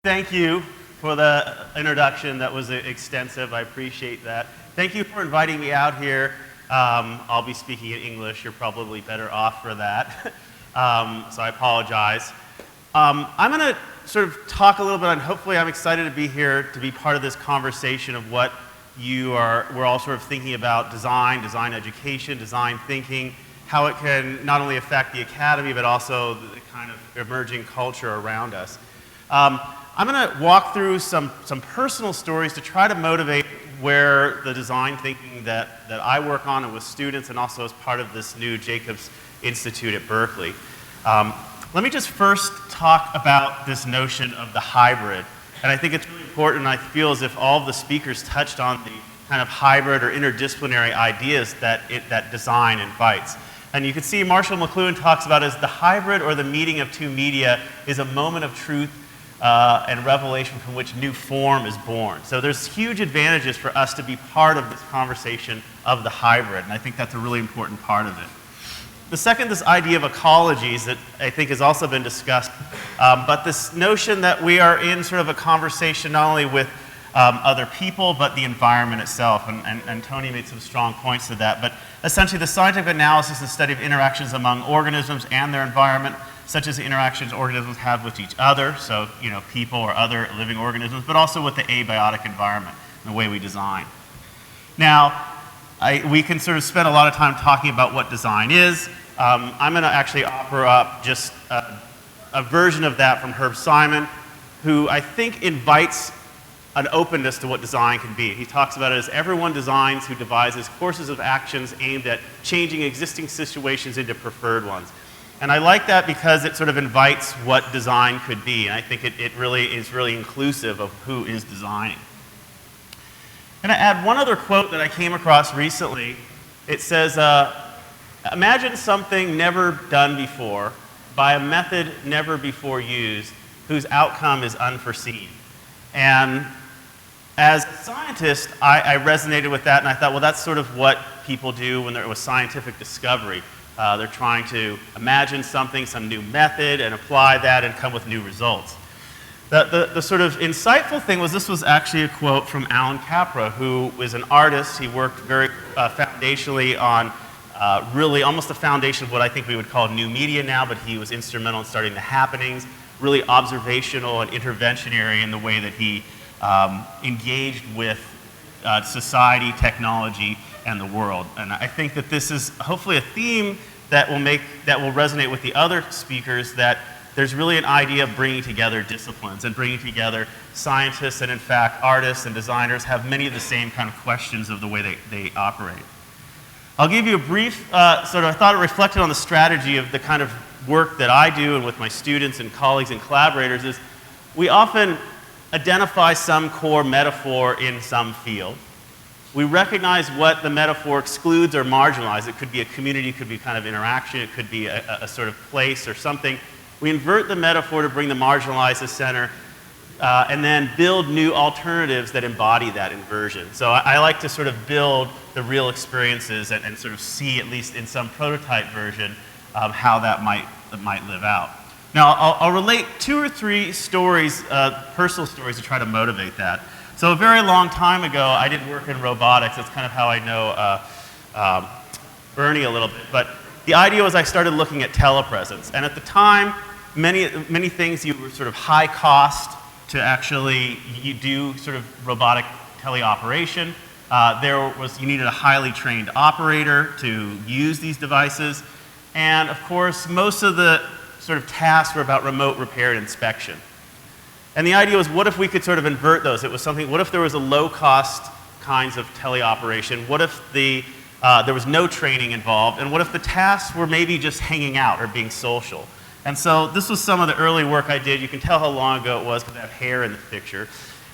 Thank you for the introduction. That was extensive. I appreciate that. Thank you for inviting me out here. I'll be speaking in English. You're probably better off for that. So I apologize. I'm going to sort of talk a little bit on, hopefully I'm excited to be here to be part of this conversation of what we're all sort of thinking about design education, design thinking, how it can not only affect the academy, but also the kind of emerging culture around us. I'm going to walk through some personal stories to try to motivate where the design thinking that I work on and with students and also as part of this new Jacobs Institute at Berkeley. Let me just first talk about this notion of the hybrid. And I think it's really important, and I feel as if all of the speakers touched on the kind of hybrid or interdisciplinary ideas that design invites. And you can see Marshall McLuhan talks about as the hybrid or the meeting of two media is a moment of truth and revelation from which new form is born. So there's huge advantages for us to be part of this conversation of the hybrid, and I think that's a really important part of it. The second, this idea of ecologies that I think has also been discussed, but this notion that we are in sort of a conversation not only with other people, but the environment itself, and Tony made some strong points to that, but essentially the scientific analysis and study of interactions among organisms and their environment, such as the interactions organisms have with each other, so people or other living organisms, but also with the abiotic environment and the way we design. Now, we can sort of spend a lot of time talking about what design is. I'm going to actually offer up just a version of that from Herb Simon, who I think invites an openness to what design can be. He talks about it as everyone designs who devises courses of actions aimed at changing existing situations into preferred ones. And I like that because it sort of invites what design could be. And I think it really is really inclusive of who is designing. I'm going to add one other quote that I came across recently. It says, imagine something never done before by a method never before used whose outcome is unforeseen. And as a scientist, I resonated with that and I thought, well, that's sort of what people do when there was scientific discovery. They're trying to imagine something, some new method, and apply that and come with new results. The sort of insightful thing was this was actually a quote from Alan Capra, who was an artist. He worked very foundationally on really almost the foundation of what I think we would call new media now, but he was instrumental in starting the happenings, really observational and interventionary in the way that he engaged with society, technology, and the world. And I think that this is hopefully a theme that will resonate with the other speakers, that there's really an idea of bringing together disciplines and bringing together scientists, and in fact artists and designers have many of the same kind of questions of the way they operate. I'll give you a brief I thought it reflected on the strategy of the kind of work that I do and with my students and colleagues and collaborators is we often identify some core metaphor in some field. We recognize what the metaphor excludes or marginalizes. It could be a community, it could be kind of interaction, it could be a sort of place or something. We invert the metaphor to bring the marginalized to center and then build new alternatives that embody that inversion. So I like to sort of build the real experiences and sort of see, at least in some prototype version, how that might live out. Now, I'll relate two or three stories, personal stories, to try to motivate that. So a very long time ago, I did work in robotics. That's kind of how I know Bernie a little bit. But the idea was I started looking at telepresence. And at the time, many things you were sort of high cost to actually do sort of robotic teleoperation. You needed a highly trained operator to use these devices. And of course, most of the sort of tasks were about remote repair and inspection. And the idea was, what if we could sort of invert those? It was something, what if there was a low-cost kinds of teleoperation? What if there was no training involved? And what if the tasks were maybe just hanging out or being social? And so this was some of the early work I did. You can tell how long ago it was because I have hair in the picture.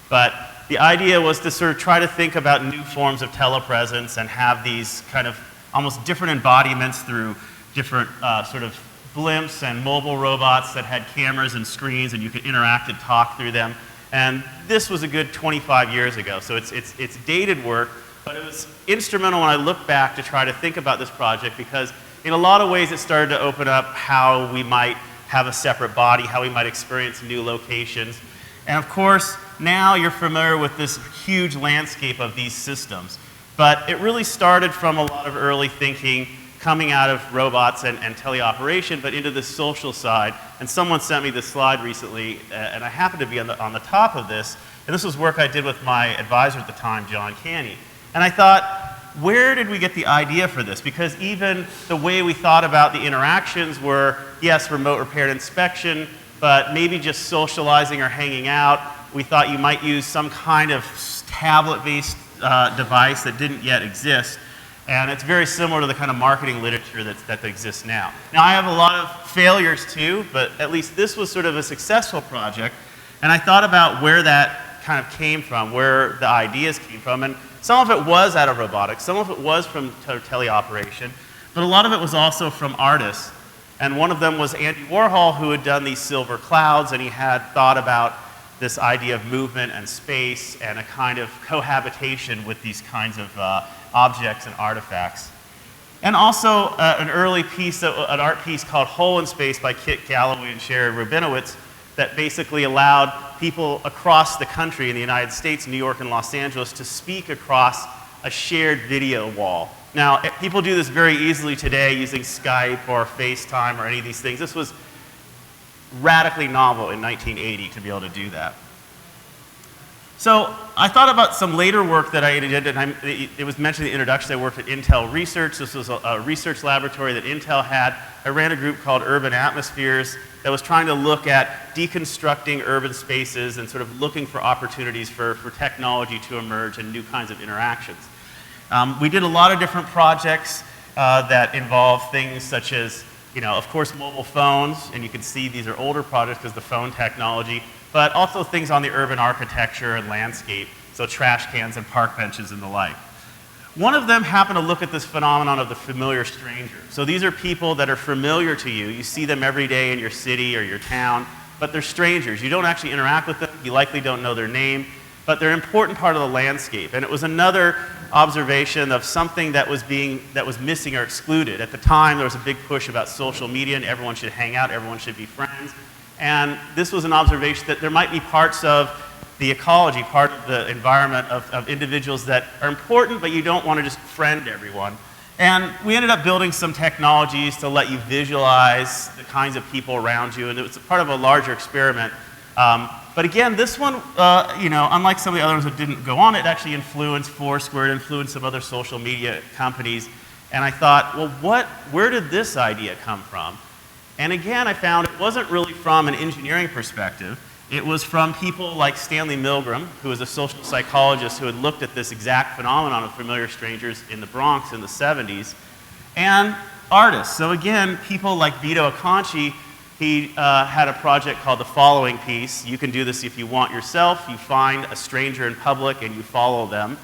But the idea was to sort of try to think about new forms of telepresence and have these kind of almost different embodiments through different sort of blimps and mobile robots that had cameras and screens and you could interact and talk through them. And this was a good 25 years ago, so it's dated work, but it was instrumental when I look back to try to think about this project because in a lot of ways it started to open up how we might have a separate body, how we might experience new locations. And of course, now you're familiar with this huge landscape of these systems. But it really started from a lot of early thinking coming out of robots and teleoperation, but into the social side. And someone sent me this slide recently, and I happened to be on the top of this. And this was work I did with my advisor at the time, John Canny. And I thought, where did we get the idea for this? Because even the way we thought about the interactions were, yes, remote repair and inspection, but maybe just socializing or hanging out. We thought you might use some kind of tablet-based device that didn't yet exist. And it's very similar to the kind of marketing literature that exists now. Now, I have a lot of failures too, but at least this was sort of a successful project. And I thought about where that kind of came from, where the ideas came from. And some of it was out of robotics, some of it was from teleoperation, but a lot of it was also from artists. And one of them was Andy Warhol, who had done these silver clouds, and he had thought about this idea of movement and space and a kind of cohabitation with these kinds of objects and artifacts. And also an early piece, an art piece called Hole in Space by Kit Galloway and Sherry Rubinowitz that basically allowed people across the country in the United States, New York and Los Angeles, to speak across a shared video wall. Now, people do this very easily today using Skype or FaceTime or any of these things. This was radically novel in 1980 to be able to do that. So I thought about some later work that I did, and it was mentioned in the introduction. I worked at Intel Research. This was a research laboratory that Intel had. I ran a group called Urban Atmospheres that was trying to look at deconstructing urban spaces and sort of looking for opportunities for technology to emerge and new kinds of interactions. We did a lot of different projects that involve things such as, of course, mobile phones, and you can see these are older projects because the phone technology, but also things on the urban architecture and landscape, so trash cans and park benches and the like. One of them happened to look at this phenomenon of the familiar stranger. So these are people that are familiar to you. You see them every day in your city or your town, but they're strangers. You don't actually interact with them. You likely don't know their name, but they're an important part of the landscape. And it was another observation of something that was missing or excluded. At the time, there was a big push about social media and everyone should hang out, everyone should be friends. And this was an observation that there might be parts of the ecology, part of the environment of individuals that are important, but you don't want to just friend everyone. And we ended up building some technologies to let you visualize the kinds of people around you, and it was part of a larger experiment. But again, this one, unlike some of the others that didn't go on, it actually influenced Foursquare, it influenced some other social media companies. And I thought, well, where did this idea come from? And again, I found it wasn't really from an engineering perspective. It was from people like Stanley Milgram, who was a social psychologist who had looked at this exact phenomenon of familiar strangers in the Bronx in the 70s, and artists. So again, people like Vito Acconci, he had a project called The Following Piece. You can do this if you want yourself. You find a stranger in public and you follow them.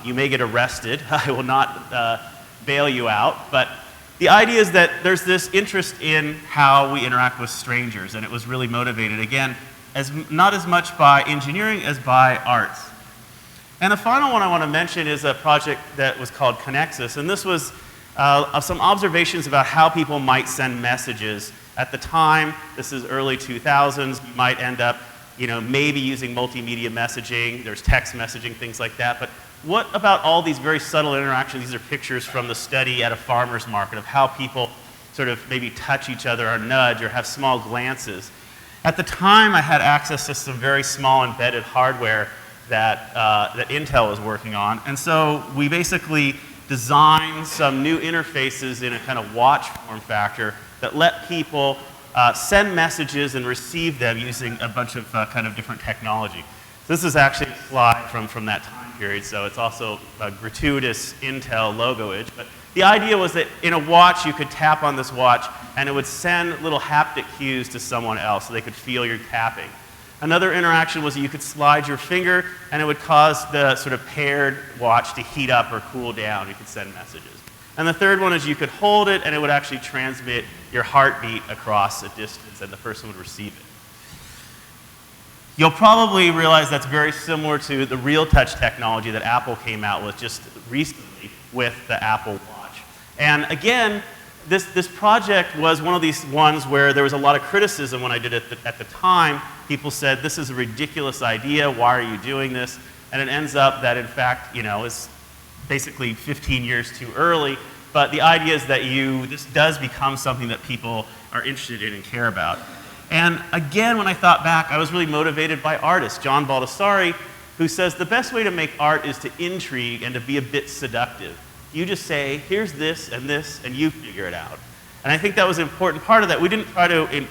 You may get arrested. I will not bail you out, but the idea is that there's this interest in how we interact with strangers, and it was really motivated, again, not as much by engineering as by arts. And the final one I want to mention is a project that was called Connexus, and this was some observations about how people might send messages. At the time, this is early 2000s, you might end up maybe using multimedia messaging, there's text messaging, things like that, but what about all these very subtle interactions? These are pictures from the study at a farmer's market of how people sort of maybe touch each other or nudge or have small glances. At the time, I had access to some very small embedded hardware that Intel was working on, and so we basically designed some new interfaces in a kind of watch form factor that let people send messages and receive them using a bunch of kind of different technology. This is actually a slide from that time period, so it's also a gratuitous Intel logoage. But the idea was that in a watch, you could tap on this watch, and it would send little haptic cues to someone else so they could feel your tapping. Another interaction was that you could slide your finger, and it would cause the sort of paired watch to heat up or cool down. You could send messages. And the third one is you could hold it, and it would actually transmit your heartbeat across a distance, and the person would receive it. You'll probably realize that's very similar to the real touch technology that Apple came out with just recently with the Apple Watch. And again, this project was one of these ones where there was a lot of criticism when I did it at the time People said, this is a ridiculous idea, why are you doing this? And it ends up that, in fact, it's basically 15 years too early, but the idea is that this does become something that people are interested in and care about. And again, when I thought back, I was really motivated by artists. John Baldessari, who says the best way to make art is to intrigue and to be a bit seductive. You just say, here's this, and you figure it out. And I think that was an important part of that. We didn't try to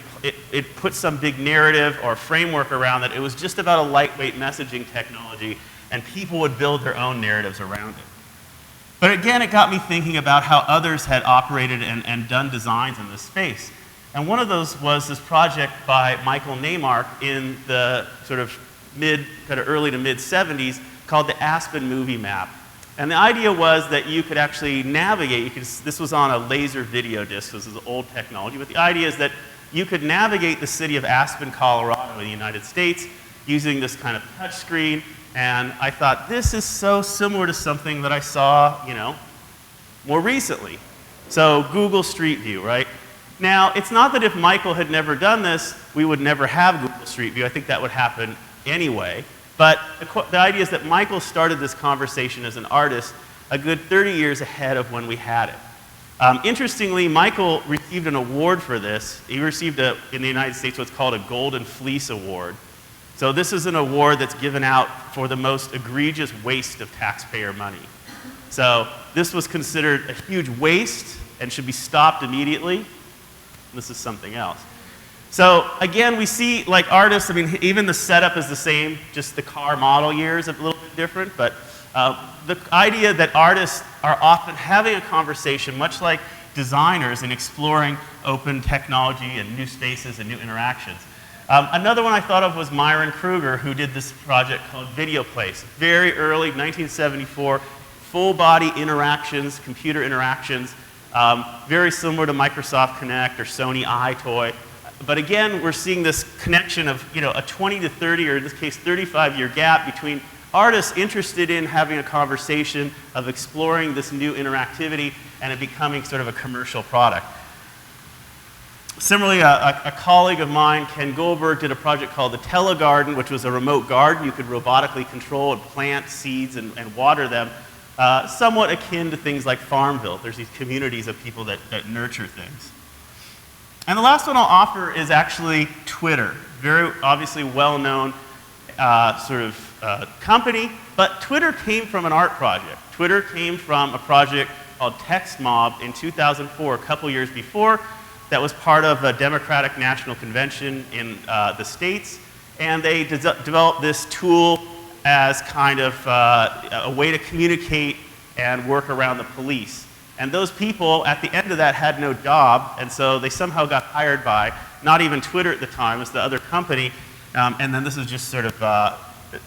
put some big narrative or framework around it. It was just about a lightweight messaging technology, and people would build their own narratives around it. But again, it got me thinking about how others had operated and done designs in this space. And one of those was this project by Michael Neymark in the sort of early to mid 70s called the Aspen Movie Map. And the idea was that you could actually navigate, this was on a laser video disc, so this is old technology, but the idea is that you could navigate the city of Aspen, Colorado in the United States using this kind of touch screen. And I thought, this is so similar to something that I saw, more recently. So Google Street View, right? Now, it's not that if Michael had never done this, we would never have Google Street View. I think that would happen anyway. But the idea is that Michael started this conversation as an artist a good 30 years ahead of when we had it. Interestingly, Michael received an award for this. He received, in the United States, what's called a Golden Fleece Award. So this is an award that's given out for the most egregious waste of taxpayer money. So this was considered a huge waste and should be stopped immediately. This is something else. So again, we see, like artists, even the setup is the same, just the car model year is a little bit different, but the idea that artists are often having a conversation, much like designers, in exploring open technology and new spaces and new interactions. Another one I thought of was Myron Kruger, who did this project called Video Place. Very early, 1974, full body interactions, computer interactions, very similar to Microsoft Connect or Sony iToy. But again, we're seeing this connection of a 20 to 30, or in this case 35-year gap between artists interested in having a conversation of exploring this new interactivity and it becoming sort of a commercial product. Similarly, a colleague of mine, Ken Goldberg, did a project called the Telegarden, which was a remote garden you could robotically control and plant seeds and water them, somewhat akin to things like Farmville. There's these communities of people that nurture things. And the last one I'll offer is actually Twitter. Very obviously well-known company, but Twitter came from an art project. Twitter came from a project called TextMob in 2004, a couple years before, that was part of a Democratic National Convention in the States, and they developed this tool as kind of a way to communicate and work around the police. And those people, at the end of that, had no job, and so they somehow got hired by, not even Twitter at the time, it was the other company, and then this is just sort of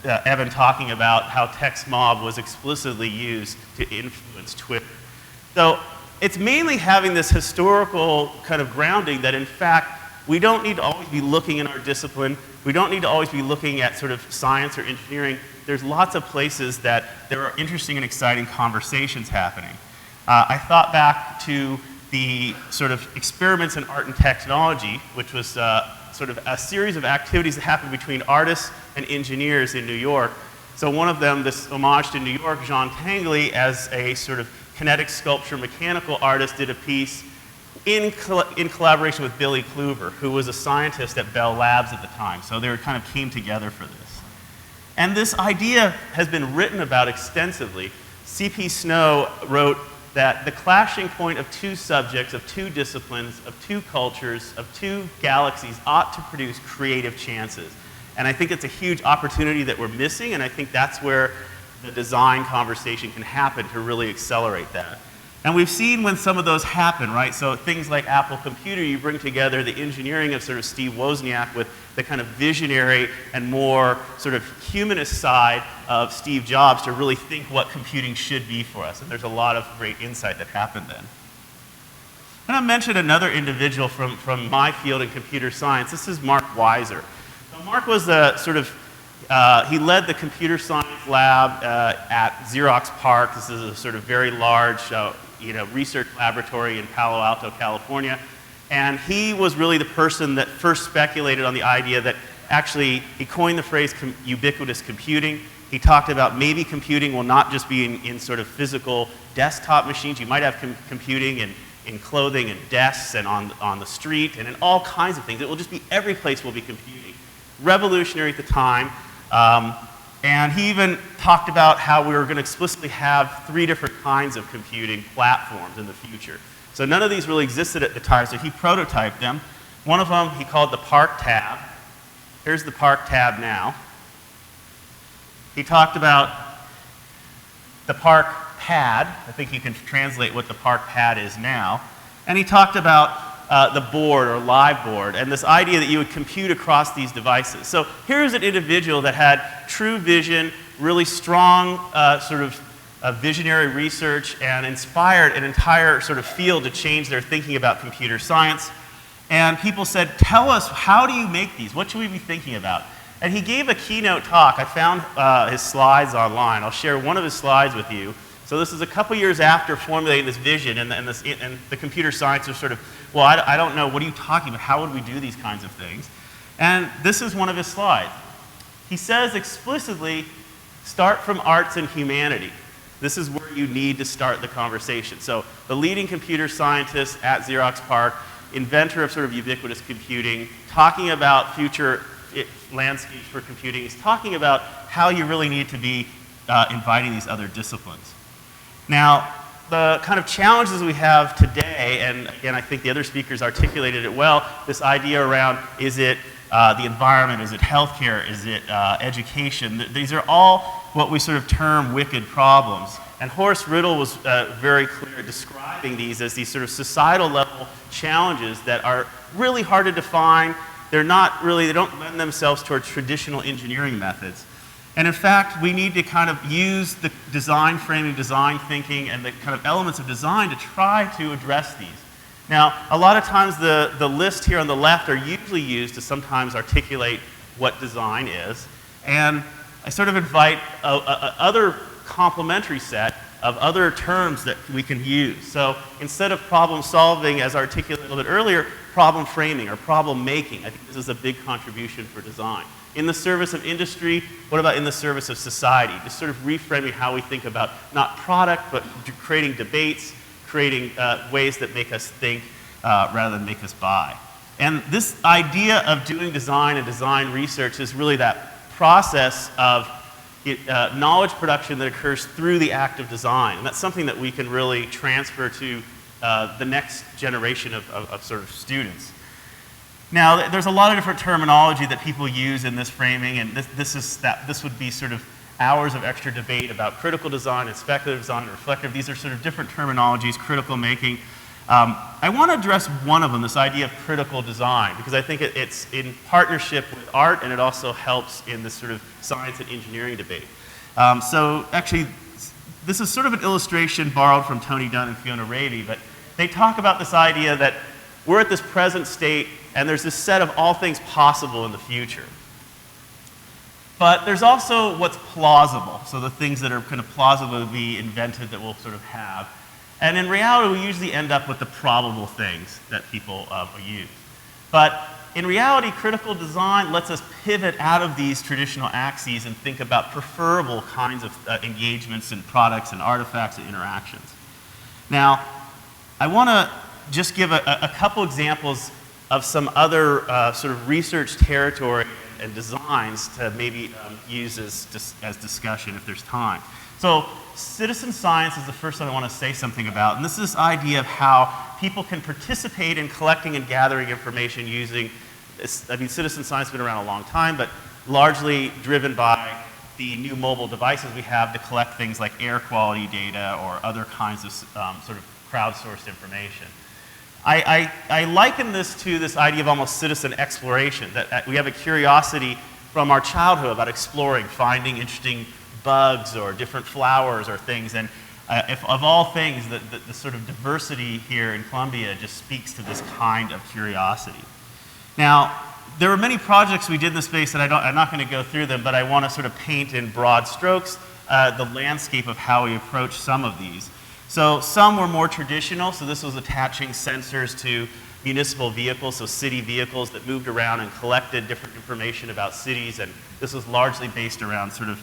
Evan talking about how TextMob was explicitly used to influence Twitter. So it's mainly having this historical kind of grounding that, in fact, we don't need to always be looking in our discipline, we don't need to always be looking at sort of science or engineering. There's lots of places that there are interesting and exciting conversations happening. I thought back to the sort of experiments in art and technology, which was sort of a series of activities that happened between artists and engineers in New York. So one of them, this homage to New York, Jean Tinguely, as a sort of kinetic sculpture mechanical artist, did a piece in collaboration with Billy Kluver, who was a scientist at Bell Labs at the time. So they kind of came together for this. And this idea has been written about extensively. C.P. Snow wrote that the clashing point of two subjects, of two disciplines, of two cultures, of two galaxies ought to produce creative chances. And I think it's a huge opportunity that we're missing, and I think that's where the design conversation can happen to really accelerate that. And we've seen when some of those happen, right? So things like Apple Computer, you bring together the engineering of sort of Steve Wozniak with the kind of visionary and more sort of humanist side of Steve Jobs to really think what computing should be for us. And there's a lot of great insight that happened then. I'm going to mention another individual from my field in computer science. This is Mark Weiser. So Mark was a sort of he led the computer science lab at Xerox PARC. This is a sort of very large research laboratory in Palo Alto, California. And he was really the person that first speculated on the idea that actually, he coined the phrase ubiquitous computing. He talked about maybe computing will not just be in sort of physical desktop machines. You might have computing in clothing and desks and on the street and in all kinds of things. It will just be every place will be computing. Revolutionary at the time. And he even talked about how we were going to explicitly have 3 different kinds of computing platforms in the future. So none of these really existed at the time, so he prototyped them. One of them he called the Park Tab. Here's the Park Tab now. He talked about the Park Pad. I think you can translate what the Park Pad is now. And he talked about the board or live board and this idea that you would compute across these devices. So here's an individual that had true vision, really strong sort of visionary research, and inspired an entire sort of field to change their thinking about computer science. And people said, tell us, how do you make these? What should we be thinking about? And he gave a keynote talk. I found his slides online. I'll share one of his slides with you. So this is a couple years after formulating this vision, and the computer scientists are sort of, well, I don't know, what are you talking about? How would we do these kinds of things? And this is one of his slides. He says explicitly, start from arts and humanity. This is where you need to start the conversation. So the leading computer scientist at Xerox PARC, inventor of sort of ubiquitous computing, talking about future landscapes for computing, is talking about how you really need to be inviting these other disciplines. Now, the kind of challenges we have today, and again, I think the other speakers articulated it well, this idea around, is it the environment, is it healthcare, is it education? These are all what we sort of term wicked problems. And Horace Riddle was very clear describing these as these sort of societal level challenges that are really hard to define. They're not really, they don't lend themselves toward traditional engineering methods. And in fact, we need to kind of use the design framing, design thinking, and the kind of elements of design to try to address these. Now, a lot of times the list here on the left are usually used to sometimes articulate what design is. And I sort of invite other complementary set of other terms that we can use. So instead of problem solving, as articulated a little bit earlier, problem framing or problem making. I think this is a big contribution for design. In the service of industry, what about in the service of society? Just sort of reframing how we think about not product, but creating debates, creating ways that make us think rather than make us buy. And this idea of doing design and design research is really that process of knowledge production that occurs through the act of design. And that's something that we can really transfer to the next generation of sort of students. Now, there's a lot of different terminology that people use in this framing, and this would be sort of hours of extra debate about critical design and speculative design and reflective. These are sort of different terminologies, critical making. I want to address one of them, this idea of critical design, because I think it's in partnership with art, and it also helps in this sort of science and engineering debate. So actually, this is sort of an illustration borrowed from Tony Dunn and Fiona Ravey, but they talk about this idea that we're at this present state, and there's this set of all things possible in the future. But there's also what's plausible, so the things that are kind of plausibly be invented that we'll sort of have. And in reality, we usually end up with the probable things that people use. But in reality, critical design lets us pivot out of these traditional axes and think about preferable kinds of engagements and products and artifacts and interactions. Now, I want to just give a couple examples of some other sort of research territory and designs to maybe use as discussion if there's time. So citizen science is the first one I want to say something about, and this is this idea of how people can participate in collecting and gathering information using, citizen science has been around a long time, but largely driven by the new mobile devices we have to collect things like air quality data or other kinds of sort of crowdsourced information. I liken this to this idea of almost citizen exploration, that we have a curiosity from our childhood about exploring, finding interesting bugs or different flowers or things. And if of all things, the sort of diversity here in Columbia just speaks to this kind of curiosity. Now, there were many projects we did in this space that I'm not going to go through them, but I want to sort of paint in broad strokes the landscape of how we approach some of these. So some were more traditional, so this was attaching sensors to municipal vehicles, so city vehicles that moved around and collected different information about cities, and this was largely based around sort of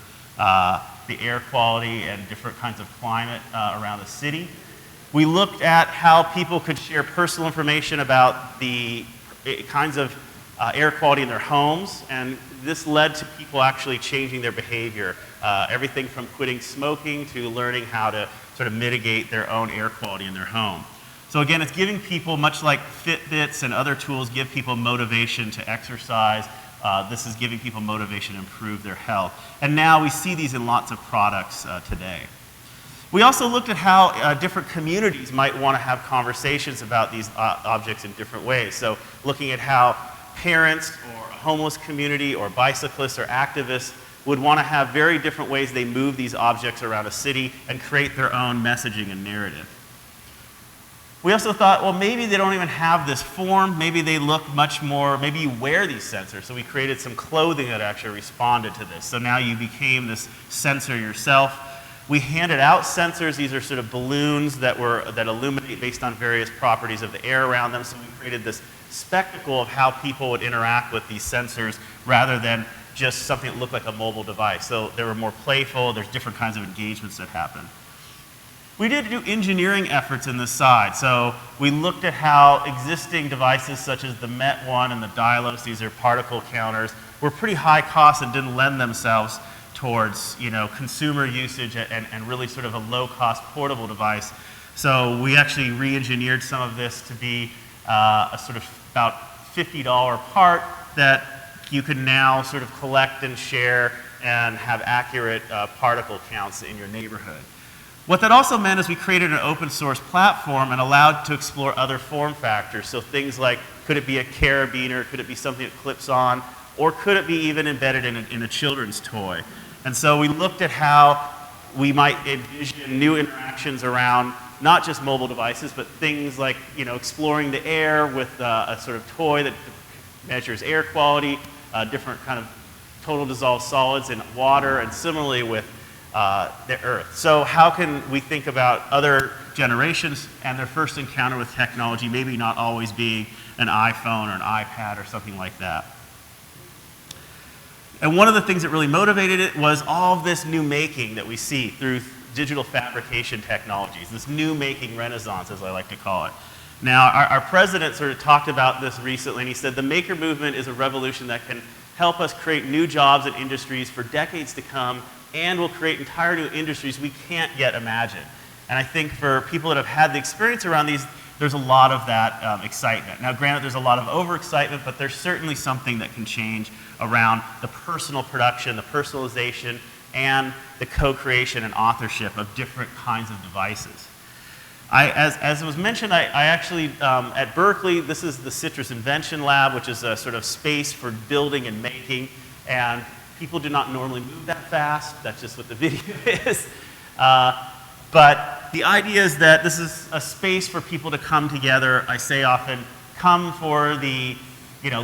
the air quality and different kinds of climate around the city. We looked at how people could share personal information about the kinds of air quality in their homes, and this led to people actually changing their behavior. Everything from quitting smoking to learning how to sort of mitigate their own air quality in their home. So again, it's giving people, much like Fitbits and other tools, give people motivation to exercise. This is giving people motivation to improve their health. And now we see these in lots of products today. We also looked at how different communities might want to have conversations about these objects in different ways. So looking at how parents or a homeless community or bicyclists or activists would want to have very different ways they move these objects around a city and create their own messaging and narrative. We also thought, well, maybe they don't even have this form. Maybe they look much more, maybe you wear these sensors. So we created some clothing that actually responded to this. So now you became this sensor yourself. We handed out sensors. These are sort of balloons that illuminate based on various properties of the air around them. So we created this spectacle of how people would interact with these sensors rather than just something that looked like a mobile device. So they were more playful. There's different kinds of engagements that happen. We did do engineering efforts in this side. So we looked at how existing devices such as the MET1 and the Dialos, these are particle counters, were pretty high cost and didn't lend themselves towards consumer usage and really sort of a low-cost portable device. So we actually re-engineered some of this to be a sort of about $50 part that you can now sort of collect and share and have accurate particle counts in your neighborhood. What that also meant is we created an open source platform and allowed to explore other form factors. So things like, could it be a carabiner, could it be something that clips on, or could it be even embedded in a children's toy? And so we looked at how we might envision new interactions around not just mobile devices, but things like exploring the air with a sort of toy that measures air quality, different kind of total dissolved solids in water, and similarly with the earth. So how can we think about other generations and their first encounter with technology, maybe not always being an iPhone or an iPad or something like that? And one of the things that really motivated it was all of this new making that we see through digital fabrication technologies, this new making renaissance, as I like to call it. Now, our president sort of talked about this recently, and he said the maker movement is a revolution that can help us create new jobs and industries for decades to come, and will create entire new industries we can't yet imagine. And I think for people that have had the experience around these, there's a lot of that excitement. Now, granted, there's a lot of overexcitement, but there's certainly something that can change around the personal production, the personalization, and the co-creation and authorship of different kinds of devices. As was mentioned, I actually, at Berkeley, this is the Citrus Invention Lab, which is a sort of space for building and making, and people do not normally move that fast. That's just what the video is. But the idea is that this is a space for people to come together. I say often, come for the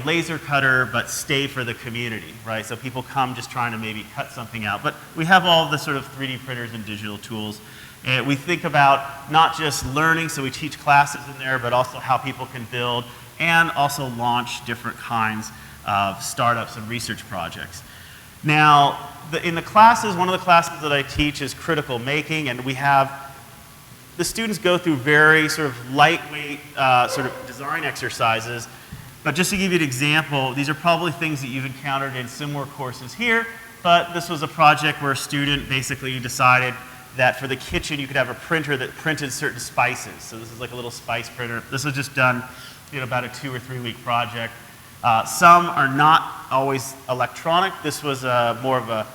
laser cutter, but stay for the community, right? So people come just trying to maybe cut something out. But we have all the sort of 3D printers and digital tools. And we think about not just learning, so we teach classes in there, but also how people can build and also launch different kinds of startups and research projects. Now, in the classes, one of the classes that I teach is critical making, and we have the students go through very sort of lightweight sort of design exercises. But just to give you an example, these are probably things that you've encountered in similar courses here, but this was a project where a student basically decided that for the kitchen you could have a printer that printed certain spices. So this is like a little spice printer. This was just done about a 2 or 3 week project. Some are not always electronic. This was more of a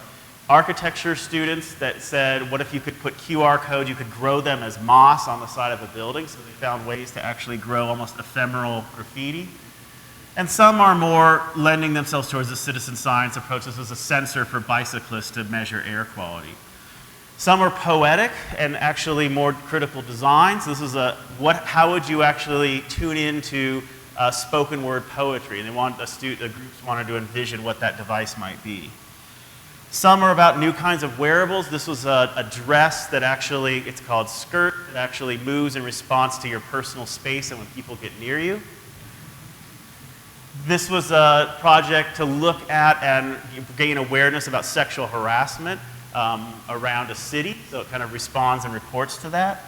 architecture students that said, what if you could put QR codes, you could grow them as moss on the side of a building. So they found ways to actually grow almost ephemeral graffiti. And some are more lending themselves towards the citizen science approach. This was a sensor for bicyclists to measure air quality. Some are poetic and actually more critical designs. This is how would you actually tune into spoken word poetry? And the groups wanted to envision what that device might be. Some are about new kinds of wearables. This was a dress that actually, it's called Skirt, that actually moves in response to your personal space and when people get near you. This was a project to look at and gain awareness about sexual harassment around a city, so it kind of responds and reports to that.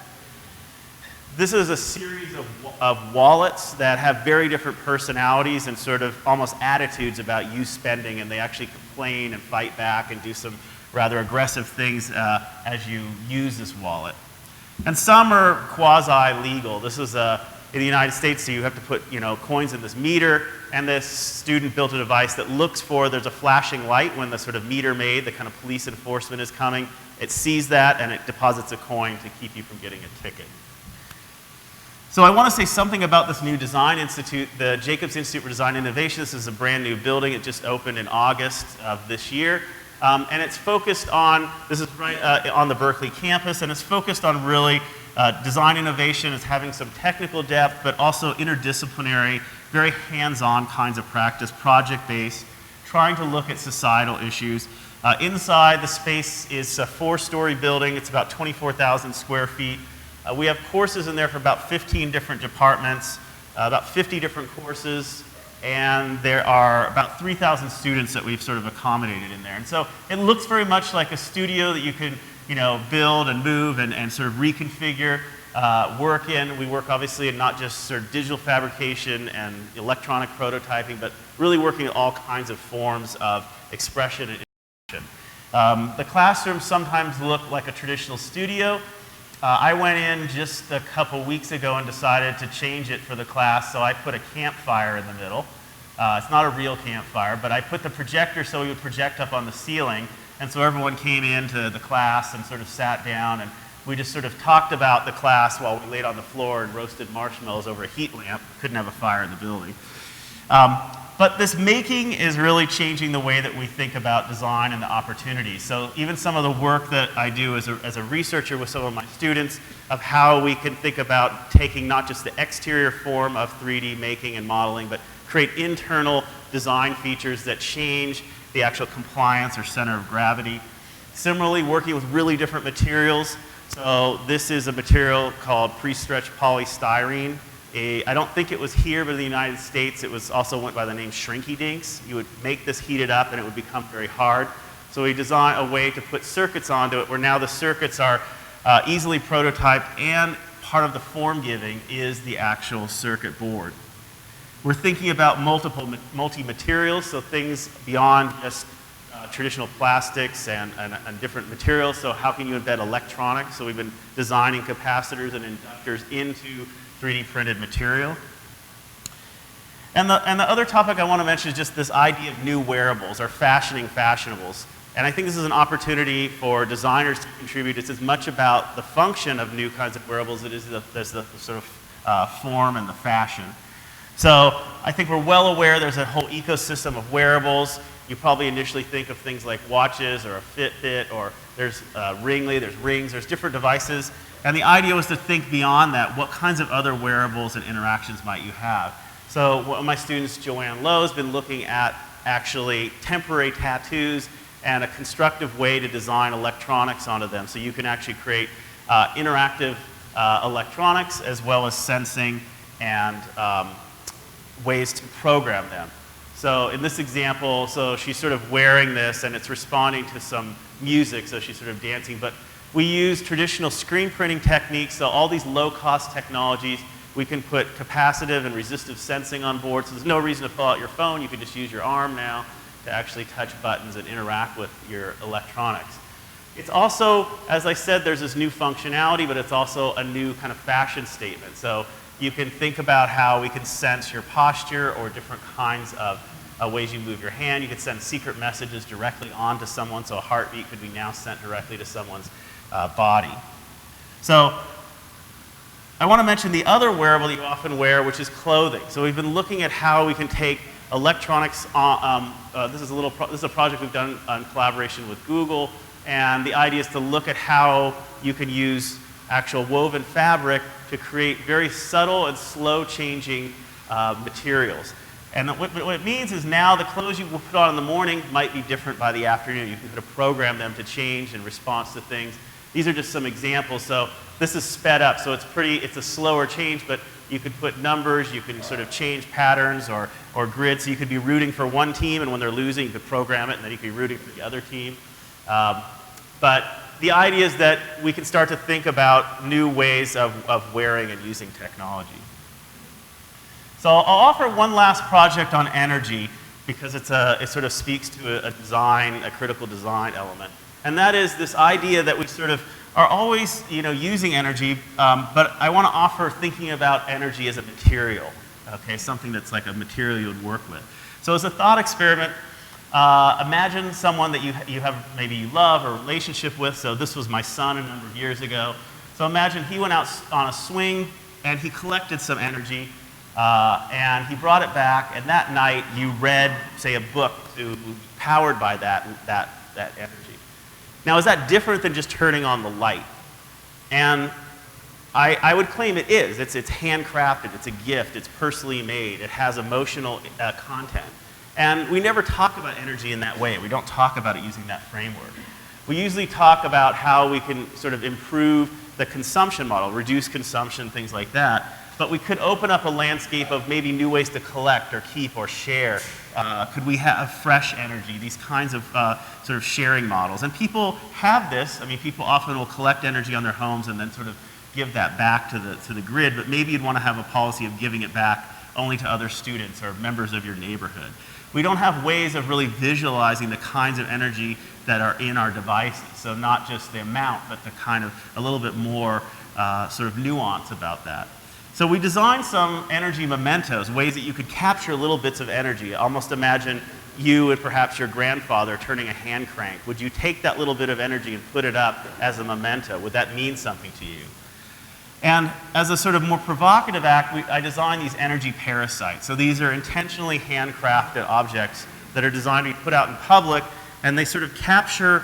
This is a series of wallets that have very different personalities and sort of almost attitudes about you spending, and they actually complain and fight back and do some rather aggressive things as you use this wallet. And some are quasi-legal. This is in the United States, so you have to put coins in this meter, and this student built a device that looks for, there's a flashing light when the sort of meter maid, the kind of police enforcement is coming. It sees that and it deposits a coin to keep you from getting a ticket. So I want to say something about this new design institute, the Jacobs Institute for Design Innovation. This is a brand new building. It just opened in August of this year. And it's focused on, this is right on the Berkeley campus, and it's focused on really design innovation. It's having some technical depth, but also interdisciplinary, very hands-on kinds of practice, project-based, trying to look at societal issues. Inside, the space is a 4-story building. It's about 24,000 square feet. We have courses in there for about 15 different departments, about 50 different courses, and there are about 3,000 students that we've sort of accommodated in there. And so it looks very much like a studio that you can build and move and sort of reconfigure, work in. We work obviously in not just sort of digital fabrication and electronic prototyping, but really working in all kinds of forms of expression and interaction. The classrooms sometimes look like a traditional studio. I went in just a couple weeks ago and decided to change it for the class, so I put a campfire in the middle. It's not a real campfire, but I put the projector so we would project up on the ceiling, and so everyone came into the class and sort of sat down, and we just sort of talked about the class while we laid on the floor and roasted marshmallows over a heat lamp. Couldn't have a fire in the building. But this making is really changing the way that we think about design and the opportunities. So even some of the work that I do as a researcher with some of my students of how we can think about taking not just the exterior form of 3D making and modeling, but create internal design features that change the actual compliance or center of gravity. Similarly, working with really different materials. So this is a material called pre-stretched polystyrene. I don't think it was here, but in the United States, it was also went by the name Shrinky Dinks. You would make this heated up and it would become very hard. So we designed a way to put circuits onto it where now the circuits are easily prototyped, and part of the form giving is the actual circuit board. We're thinking about multi-materials, so things beyond just traditional plastics and different materials. So how can you embed electronics? So we've been designing capacitors and inductors into 3D printed material. And the other topic I want to mention is just this idea of new wearables or fashioning fashionables. And I think this is an opportunity for designers to contribute. It's as much about the function of new kinds of wearables as it is the sort of form and the fashion. So I think we're well aware there's a whole ecosystem of wearables. You probably initially think of things like watches or a Fitbit, or there's Ringly, there's rings, there's different devices. And the idea was to think beyond that. What kinds of other wearables and interactions might you have? So one of my students, Joanne Lowe, has been looking at actually temporary tattoos and a constructive way to design electronics onto them. So you can actually create interactive electronics as well as sensing and ways to program them. So in this example, so she's sort of wearing this and it's responding to some music, so she's sort of dancing. But we use traditional screen printing techniques, so all these low-cost technologies. We can put capacitive and resistive sensing on board, so there's no reason to pull out your phone. You can just use your arm now to actually touch buttons and interact with your electronics. It's also, as I said, there's this new functionality, but it's also a new kind of fashion statement. So you can think about how we can sense your posture or different kinds of ways you move your hand. You can send secret messages directly onto someone, so a heartbeat could be now sent directly to someone's body. So I want to mention the other wearable that you often wear, which is clothing. So we've been looking at how we can take electronics. This is a project we've done in collaboration with Google, and the idea is to look at how you can use actual woven fabric to create very subtle and slow-changing materials. And what it means is now the clothes you will put on in the morning might be different by the afternoon. You can kind of program them to change in response to things. These are just some examples. So this is sped up, so it's a slower change, but You could put numbers, you can sort of change patterns or grids. So you could be rooting for one team, and when they're losing, you could program it, and then you could be rooting for the other team. But the idea is that we can start to think about new ways of wearing and using technology. So I'll offer one last project on energy because it sort of speaks to a critical design element. And that is this idea that we sort of are always, using energy, but I want to offer thinking about energy as a material, okay, something that's like a material you would work with. So as a thought experiment, imagine someone that maybe you love or a relationship with. So this was my son a number of years ago. So imagine he went out on a swing and he collected some energy and he brought it back, and that night you read, say, a book powered by that energy. Now, is that different than just turning on the light? And I would claim it is. It's handcrafted, it's a gift, it's personally made, it has emotional content. And we never talk about energy in that way. We don't talk about it using that framework. We usually talk about how we can sort of improve the consumption model, reduce consumption, things like that. But we could open up a landscape of maybe new ways to collect or keep or share. Could we have fresh energy, these kinds of sort of sharing models? And people have this. I mean, people often will collect energy on their homes and then sort of give that back to the grid, but maybe you'd want to have a policy of giving it back only to other students or members of your neighborhood. We don't have ways of really visualizing the kinds of energy that are in our devices. So not just the amount, but the kind of a little bit more sort of nuance about that. So we designed some energy mementos, ways that you could capture little bits of energy. Almost imagine you and perhaps your grandfather turning a hand crank. Would you take that little bit of energy and put it up as a memento? Would that mean something to you? And as a sort of more provocative act, I designed these energy parasites. So these are intentionally handcrafted objects that are designed to be put out in public, and they sort of capture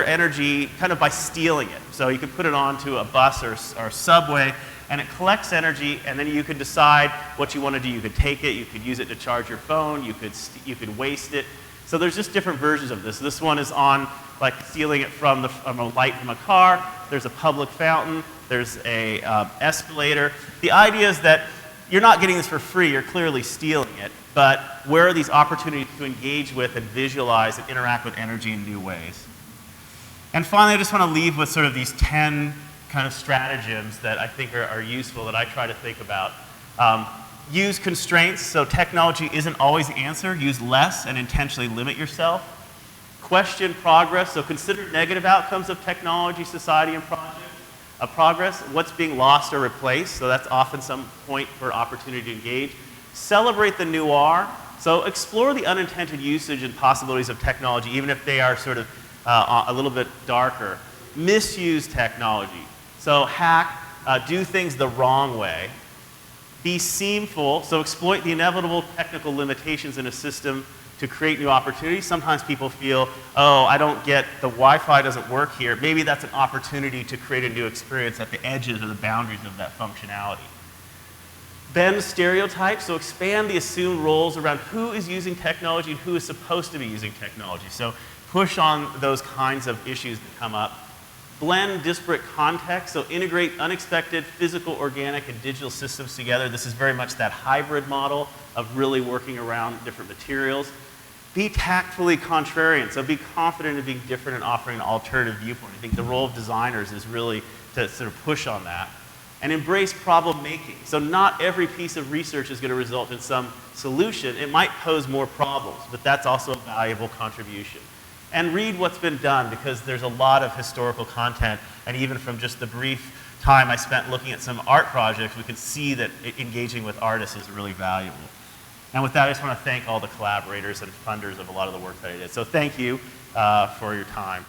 energy kind of by stealing it. So you could put it onto a bus or a subway, and it collects energy, and then you could decide what you want to do. You could take it, you could use it to charge your phone, you could waste it. So there's just different versions of this. This one is on like stealing it from a light from a car. There's a public fountain. There's a escalator. The idea is that you're not getting this for free. You're clearly stealing it. But where are these opportunities to engage with and visualize and interact with energy in new ways? And finally, I just want to leave with sort of these 10 kind of stratagems that I think are useful, that I try to think about. Use constraints, so technology isn't always the answer. Use less and intentionally limit yourself. Question progress, so consider negative outcomes of technology, society, and progress. What's being lost or replaced, so that's often some point for opportunity to engage. Celebrate the noir, so explore the unintended usage and possibilities of technology, even if they are sort of a little bit darker. Misuse technology, so hack, do things the wrong way. Be seamful, so exploit the inevitable technical limitations in a system to create new opportunities. Sometimes people feel, oh, I don't get, the Wi-Fi doesn't work here. Maybe that's an opportunity to create a new experience at the edges or the boundaries of that functionality. Bend stereotypes, so expand the assumed roles around who is using technology and who is supposed to be using technology. So push on those kinds of issues that come up. Blend disparate contexts, so integrate unexpected physical, organic, and digital systems together. This is very much that hybrid model of really working around different materials. Be tactfully contrarian, so be confident in being different and offering an alternative viewpoint. I think the role of designers is really to sort of push on that. And embrace problem making. So not every piece of research is going to result in some solution. It might pose more problems, but that's also a valuable contribution. And read what's been done, because there's a lot of historical content, and even from just the brief time I spent looking at some art projects, we can see that engaging with artists is really valuable. And with that, I just want to thank all the collaborators and funders of a lot of the work that I did. So thank you for your time.